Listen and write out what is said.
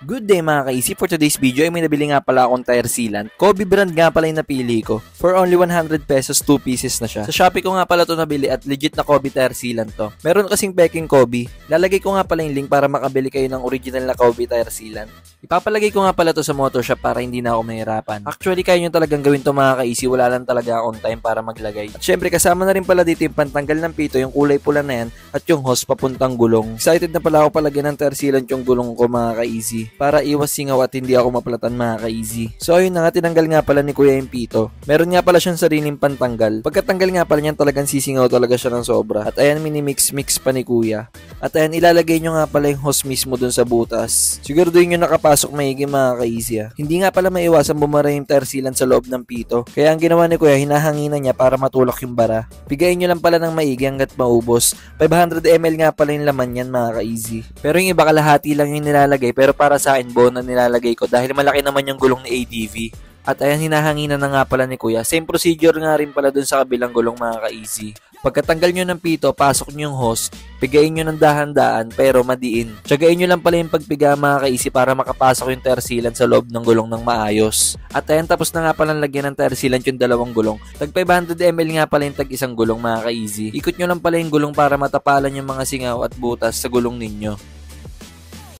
Good day mga ka-easy. For today's video ay may nabili nga pala akong tire sealant. Kobe brand nga pala yung napili ko. For only 100 pesos, 2 pieces na siya. Sa Shopee ko nga pala ito nabili at legit na Kobe tire sealant to. Meron kasing peking Kobe. Lalagay ko nga pala yung link para makabili kayo ng original na Kobe tire sealant. Ipapalagay ko nga pala to sa motor shop para hindi na ako mahirapan. Actually, kaya nyo talagang gawin to mga ka-easy. Wala lang talaga akong time para maglagay. At syempre, kasama na rin pala dito yung pantanggal ng pito, yung kulay pula na yan, at yung hose papuntang gulong. Excited na pala ako palagyan ng tire sealant yung gulong ko mga ka-easy. Para iwas singaw at hindi ako mapalatan mga ka-easy. So ayun na nga, tinanggal nga pala ni Kuya yung pito. Meron nga pala siyang sariling pantanggal. Pagkatanggal nga pala niyan, talagang sisingaw talaga siya ng sobra. At ayan, mini-mix pa ni Kuya. At ayan, ilalagay nyo nga pala yung hose mismo dun sa butas. Siguraduhin nyo nakapasok maigi mga ka-easy ha. Hindi nga pala maiwasan bumara yung tire sealant sa loob ng pito. Kaya ang ginawa ni Kuya, hinahanginan niya para matulak yung bara. Bigayin nyo lang pala ng maigi hanggat maubos. 500 ml nga pala yung laman yan mga ka-easy. Pero yung iba kalahati lang yung nilalagay, pero para sa akin na nilalagay ko dahil malaki naman yung gulong ni ADV. At ayan, hinahanginan na nga pala ni Kuya. Same procedure nga rin pala dun sa kabilang gulong mga ka-easy. Pagkatanggal nyo ng pito, pasok nyo yung hose, pigayin nyo ng dahan-daan pero madiin. Tsagain nyo lang pala yung pagpiga mga ka-easy para makapasok yung tire sealant sa loob ng gulong ng maayos. At ayan, tapos na nga pala lagyan ng tire sealant yung dalawang gulong. Tag 500 ml nga pala yung tag isang gulong mga ka-easy. Ikot nyo lang pala yung gulong para matapalan yung mga singaw at butas sa gulong ninyo.